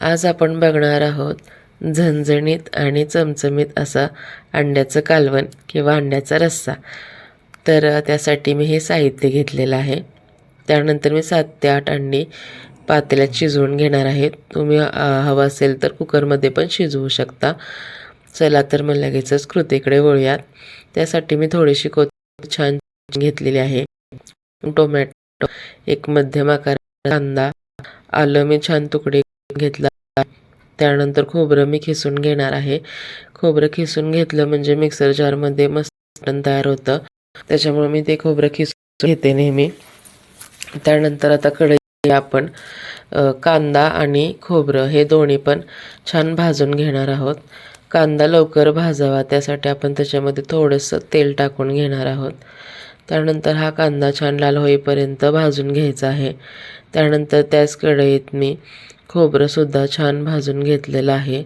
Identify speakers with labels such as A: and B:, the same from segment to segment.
A: आज आपण बघणार आहोत झणझणीत आणि चमचमीत असा अंड्याचं कालवण किंवा अंड्याचा रस्सा. तर त्यासाठी मी हे साहित्य घेतलेलं आहे. त्यानंतर मी 7 ते 8 अंडी पातेल्यात शिजवून घेणार आहे. तुम्ही हवं असेल तर कुकरमध्ये पण शिजवू शकता. चला तर मग लगेचच कृतीकडे वळूयात. त्यासाठी मी थोडीशी कोथिंबीर छान घेतलेली आहे, टोमॅटो, एक मध्यम आकाराचा कांदा, आलं मी छान तुकडे घेतला. त्यानंतर खोबरं मी खिसून घेणार आहे. खोबरं खिसून घेतलं म्हणजे मिक्सर जारमध्ये मस्त वाटण तयार होतं. त्याच्यामुळे मी ते खोबरं खिसून घेते नेहमी. त्यानंतर आता कढईत आपण कांदा आणि खोबरं हे दोन्ही पण छान भाजून घेणार आहोत. कांदा लवकर भाजावा त्यासाठी आपण त्याच्यामध्ये थोडंसं तेल टाकून घेणार आहोत. त्यानंतर हा कांदा छान लाल होईपर्यंत भाजून घ्यायचा आहे. त्यानंतर त्याच कढईत मी खोबरंसुद्धा छान भाजून घेतलेलं आहे.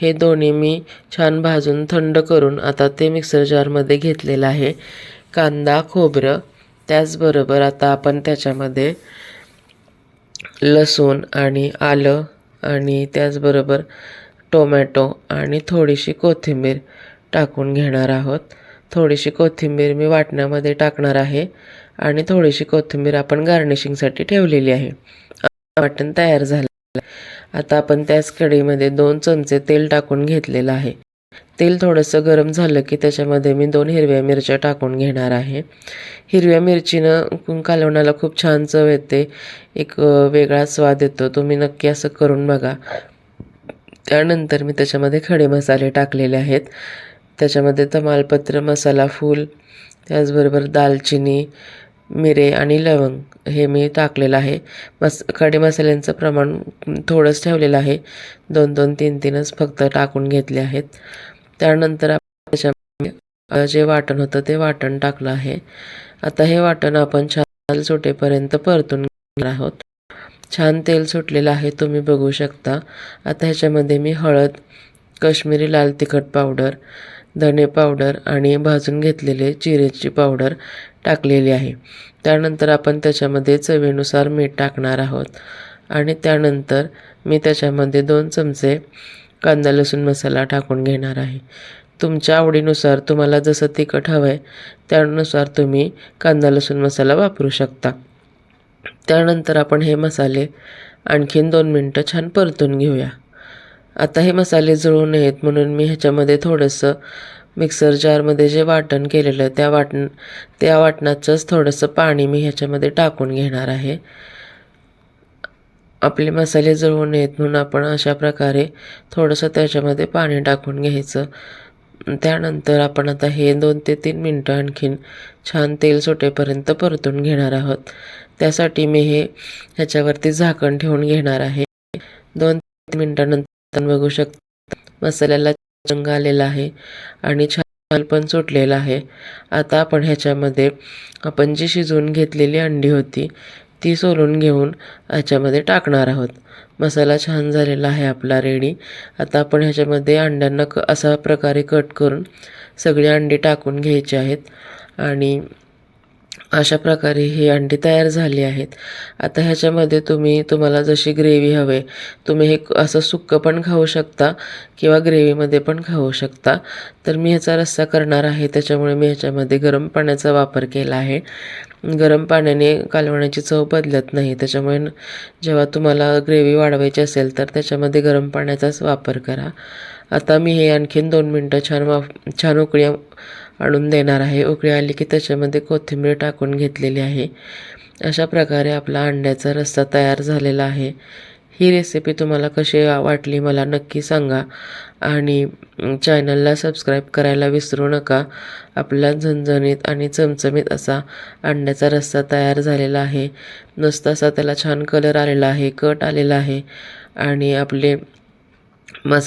A: हे दोन्ही मी छान भाजून थंड करून आता ते मिक्सर जारमध्ये घेतलेलं आहे. कांदा, खोबरं, त्याचबरोबर आता आपण त्याच्यामध्ये लसूण आणि आलं आणि त्याचबरोबर टोमॅटो आणि थोडीशी कोथिंबीर टाकून घेणार आहोत. थोडीशी कोथिंबीर मी वाटणामध्ये टाकणार आहे आणि थोडीशी कोथिंबीर आपण गार्निशिंगसाठी ठेवलेली आहे. वाटण तयार झालं. आता आपण त्याच कढईमध्ये 2 चमचे तेल टाकून घेतलेलं आहे. तेल थोडंसं गरम झालं की त्याच्यामध्ये मी 2 हिरव्या मिरच्या टाकून घेणार आहे. हिरव्या मिरचीनं कालवणाला खूप छान चव येते, एक वेगळा स्वाद येतो. तुम्ही नक्की असं करून बघा. त्यानंतर मी त्याच्यामध्ये खडे मसाले टाकलेले आहेत. त्याच्यामध्ये तमालपत्र, मसाला फूल, त्याचबरोबर दालचिनी, मिरे आणि लवंग हे मी टाकलेलं आहे. खडे मसाल्यांचं प्रमाण थोडंच ठेवलेलं आहे. 2-2, 3-3च फक्त टाकून घेतले आहेत. त्यानंतर आपण त्याच्यामध्ये जे वाटण होतं ते वाटण टाकलं आहे. आता हे वाटण आपण छान सुटेपर्यंत परतून घेणार आहोत. छान तेल सुटलेलं आहे, तुम्ही बघू शकता. आता ह्याच्यामध्ये मी हळद, काश्मीरी लाल तिखट पावडर, धने पावडर आणि भाजून घेतलेले जिरेची पावडर टाकलेली आहे. त्यानंतर आपण त्याच्यामध्ये चवीनुसार मीठ टाकणार आहोत आणि त्यानंतर मी त्याच्यामध्ये 2 चमचे कांदा लसूण मसाला टाकून घेणार आहे. तुमच्या आवडीनुसार तुम्हाला जसं तिखट हवं आहे त्यानुसार तुम्ही कांदा लसूण मसाला वापरू शकता. त्यानंतर आपण हे मसाले आणखीन 2 मिनटं छान परतून घेऊया. आता हे मसाले जळू नयेत म्हणून मी ह्याच्यामध्ये थोडंसं मिक्सर जारमध्ये जे वाटण केलेलं त्या वाटणाचंच थोडंसं पाणी मी ह्याच्यामध्ये टाकून घेणार आहे. आपले मसाले जळू नयेत म्हणून आपण अशा प्रकारे थोडंसं त्याच्यामध्ये पाणी टाकून घ्यायचं. त्यानंतर आपण आता हे 2 ते 3 मिनटं आणखीन छान तेल सुटेपर्यंत परतून घेणार आहोत. त्यासाठी मी ह्याच्यावरती झाकण ठेवून घेणार आहे. 2-3 मिनटानंतर बघू शकता मसाल्याला रंग आलेला आहे आणि छान पण सुटलेला आहे. आता आपण ह्याच्यामध्ये आपण जी शिजवून घेतलेली अंडी होती ती सोलून घेऊन ह्याच्यामध्ये टाकणार आहोत. मसाला छान झालेला आहे आपला रेडी. आता आपण ह्याच्यामध्ये अंड्यांना अशा प्रकारे कट करून सगळी अंडी टाकून घ्यायची आहेत आणि अशा प्रकारे ही अंडी तयार झाली आहेत. आता ह्याच्यामध्ये तुम्हाला जशी ग्रेव्ही हवे तुम्ही हे असं सुक्कं पण खाऊ शकता किंवा ग्रेव्हीमध्ये पण खाऊ शकता. तर मी ह्याचा रस्सा करणार आहे त्याच्यामुळे मी ह्याच्यामध्ये गरम पाण्याचा वापर केला आहे. गरम पाण्याने कालवणाची चव बदलत नाही, त्याच्यामुळे जेव्हा तुम्हाला ग्रेव्ही वाढवायची असेल तर त्याच्यामध्ये गरम पाण्याचाच वापर करा. आता मी हे आणखीन 2 मिनटं छान उकळी आणून देणार आहे. उकळी आली की त्याच्यामध्ये कोथिंबीर टाकून घेतलेली आहे. अशा प्रकारे आपला अंड्याचा रस्सा तयार झालेला आहे. ही रेसिपी तुम्हाला कशी वाटली मला नक्की सांगा आणि चॅनलला सबस्क्राईब करायला विसरू नका. आपला झणझणीत आणि चमचमीत असा अंड्याचा रस्सा तयार झालेला आहे. मस्त असा त्याला छान कलर आलेला आहे, कट आलेला आहे आणि आपले मसाले